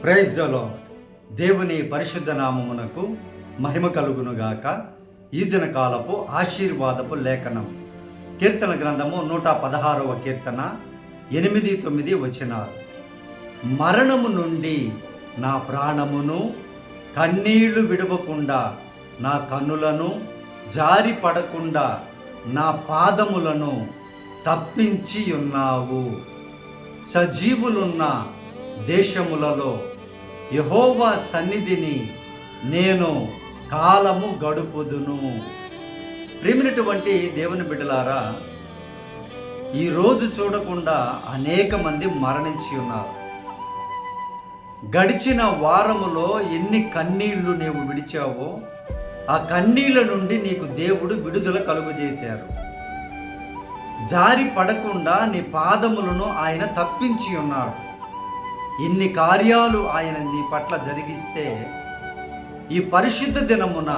Praise the lord. దేవుని పరిశుద్ధ నామమునకు మహిమ కలుగునుగాక. ఈ దిన కాలపు ఆశీర్వాదపు లేఖనం కీర్తన గ్రంథము 116వ కీర్తన 8-9 వచనాలు. మరణము నుండి నా ప్రాణమును, కన్నీళ్లు విడవకుండా నా కన్నులను, జారి పడకుండా నా పాదములను తప్పించి ఉన్నావు. సజీవులున్న దేశములలో యెహోవా సన్నిధిని నేను కాలము గడుపుదును. ప్రియమైనటువంటి దేవుని బిడ్డలారా, ఈరోజు చూడకుండా అనేక మంది మరణించి ఉన్నారు. గడిచిన వారములో ఎన్ని కన్నీళ్లు నీవు విడిచావో ఆ కన్నీళ్ల నుండి నీకు దేవుడు విడుదల కలుగజేశారు. జారి పడకుండా నీ పాదములను ఆయన తప్పించి ఉన్నాడు. ఇన్ని కార్యాలు ఆయన నీ పట్ల జరిగిస్తే ఈ పరిశుద్ధ దినమున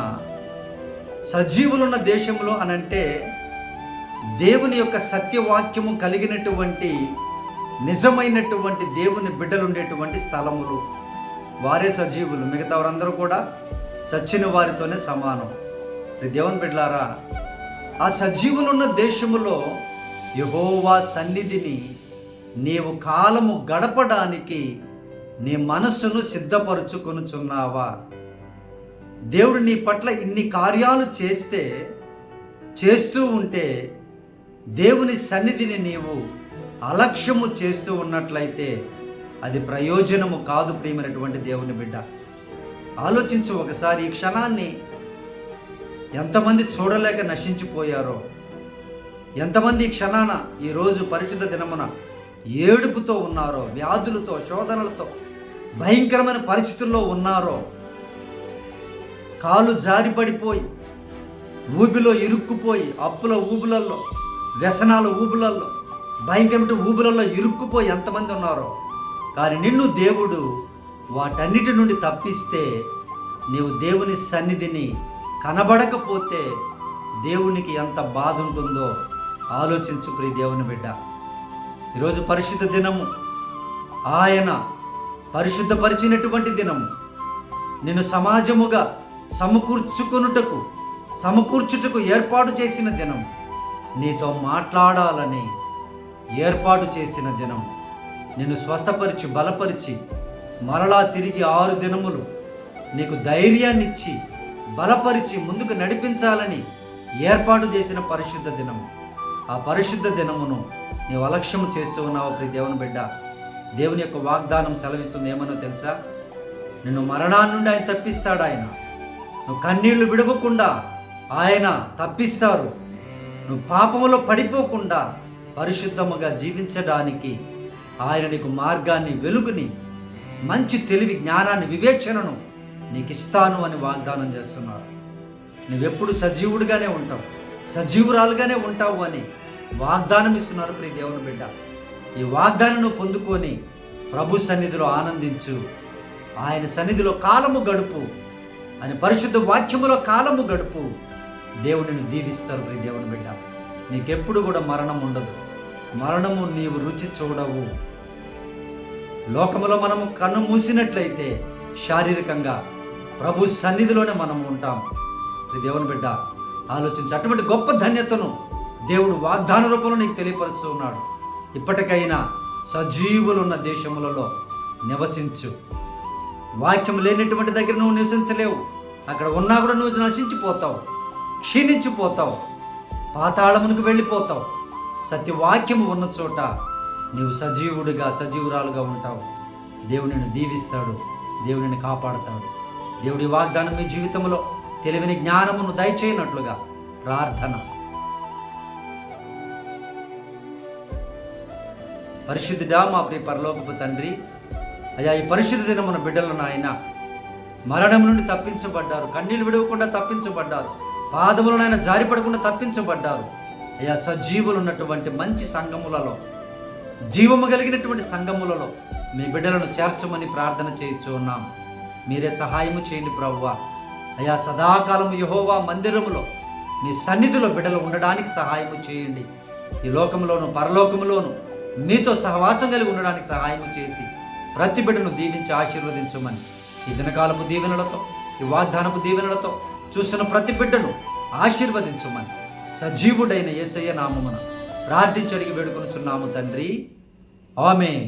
సజీవులున్న దేశంలో అనంటే దేవుని యొక్క సత్యవాక్యము కలిగినటువంటి నిజమైనటువంటి దేవుని బిడ్డలు ఉండేటువంటి స్థలములు, వారే సజీవులు. మిగతా వారందరూ కూడా చచ్చిన వారితోనే సమానం. దేవుని బిడ్డలారా, ఆ సజీవులున్న దేశములో యెహోవా సన్నిధిని నీవు కాలము గడపడానికి నీ మనస్సును సిద్ధపరుచుకొనుచున్నావా? దేవుడు నీ పట్ల ఇన్ని కార్యాలు చేస్తూ ఉంటే దేవుని సన్నిధిని నీవు అలక్ష్యము చేస్తూ ఉన్నట్లయితే అది ప్రయోజనము కాదు. ప్రియమైనటువంటి దేవుని బిడ్డ, ఆలోచించు ఒకసారి. ఈ క్షణాన్ని ఎంతమంది చూడలేక నశించిపోయారో, ఎంతమంది ఈ క్షణాన ఈరోజు పరిశుద్ధ దినమున ఏడుపుతో ఉన్నారో, వ్యాధులతో, శోధనలతో, భయంకరమైన పరిస్థితుల్లో ఉన్నారో, కాలు జారిపడిపోయి ఊబిలో ఇరుక్కుపోయి, అప్పుల ఊబులలో, వ్యసనాల ఊబులలో, భయంకరమైన ఊబులలో ఇరుక్కుపోయి ఎంతమంది ఉన్నారో. కానీ నిన్ను దేవుడు వాటన్నిటి నుండి తప్పిస్తే నీవు దేవుని సన్నిధిని కనబడకపోతే దేవునికి ఎంత బాధ ఉంటుందో ఆలోచించు ప్రియ దేవుని బిడ్డ. ఈరోజు పరిశుద్ధ దినము, ఆయన పరిశుద్ధపరిచినటువంటి దినము. నిన్ను సమాజముగా సమకూర్చుటకు ఏర్పాటు చేసిన దినం, నీతో మాట్లాడాలని ఏర్పాటు చేసిన దినం, నిన్ను స్వస్థపరిచి బలపరిచి మరలా తిరిగి 6 దినములు నీకు ధైర్యాన్నిచ్చి బలపరిచి ముందుకు నడిపించాలని ఏర్పాటు చేసిన పరిశుద్ధ దినము. ఆ పరిశుద్ధ దినమును నీవు అలక్ష్యము చేస్తూ ఉన్నావు ప్రియ దేవుని బిడ్డ. దేవుని యొక్క వాగ్దానం సెలవిస్తుంది. ఏమనో తెలుసా? నిన్ను మరణాన్ని నుండి ఆయన తప్పిస్తాడు. ఆయన నువ్వు కన్నీళ్లు విడవకుండా ఆయన తప్పిస్తారు. నువ్వు పాపములో పడిపోకుండా పరిశుద్ధముగా జీవించడానికి ఆయన నీకు మార్గాన్ని, వెలుగుని, మంచి తెలివి, జ్ఞానాన్ని, వివేచనను నీకు ఇస్తాను అని వాగ్దానం చేస్తున్నారు. నువ్వెప్పుడు సజీవుడిగానే ఉంటావు, సజీవురాలుగానే ఉంటావు అని వాగ్దానం ఇస్తున్నారు ప్రియ దేవుని బిడ్డ. ఈ వాగ్దానం పొందుకొని ప్రభు సన్నిధిలో ఆనందించు. ఆయన సన్నిధిలో కాలము గడుపు అని పరిశుద్ధ వాక్యములో కాలము గడుపు. దేవుడిని దీవిస్తారు ప్రియ దేవుని బిడ్డ. నీకెప్పుడు కూడా మరణం ఉండదు. మరణము నీవు రుచి చూడవు. లోకములో మనము కన్ను మూసినట్లయితే శారీరకంగా ప్రభు సన్నిధిలోనే మనం ఉంటాం. దేవుని బిడ్డ, ఆలోచించి అటువంటి గొప్ప ధన్యతను దేవుడు వాగ్దాన రూపంలో నీకు తెలియపరుస్తూ ఉన్నాడు. ఇప్పటికైనా సజీవులున్న దేశములలో నివసించు. వాక్యం లేనటువంటి దగ్గర నువ్వు నివసించలేవు. అక్కడ ఉన్నా కూడా నువ్వు నశించిపోతావు, క్షీణించిపోతావు, పాతాళమునికి వెళ్ళిపోతావు. సత్యవాక్యము ఉన్న చోట నీవు సజీవుడిగా, సజీవురాలుగా ఉంటావు. దేవుడు నిన్ను దీవిస్తాడు, దేవుడు నిన్ను కాపాడుతాడు. దేవుడి వాగ్దానం మీ జీవితంలో తెలివిని, జ్ఞానమును దయచేయనట్లుగా ప్రార్థన. పరిశుద్ధుడా, మా ప్రియ పరలోకపు తండ్రి, అయ్యా, ఈ పరిశుద్ధ దినమున బిడ్డలను ఆయన మరణం నుండి తప్పించబడ్డారు, కన్నీళ్ళు విడవకుండా తప్పించబడ్డారు, పాదములను ఆయన జారిపడకుండా తప్పించబడ్డారు. అయ్యా, సజీవులు ఉన్నటువంటి మంచి సంఘములలో, జీవము కలిగినటువంటి సంఘములలో మీ బిడ్డలను చేర్చమని ప్రార్థన చేయించు ఉన్నాం. మీరే సహాయము చేయండి ప్రభువా. అయ్యా, సదాకాలము యెహోవా మందిరములో మీ సన్నిధిలో బిడ్డలు ఉండడానికి సహాయము చేయండి. ఈ లోకములోను పరలోకములోను మీతో సహవాసం కలిగి ఉండడానికి సహాయం చేసి ప్రతి బిడ్డను దీవించి ఆశీర్వదించమని ఈ దినకాలపు దీవెనలతో, ఈ వాగ్దానపు దీవెనలతో చూస్తున్న ప్రతి బిడ్డను ఆశీర్వదించమని సజీవుడైన యేసయ్య నామమున ప్రార్థించి అడిగి వేడుకొనుచున్నాము తండ్రి. ఆమేన్.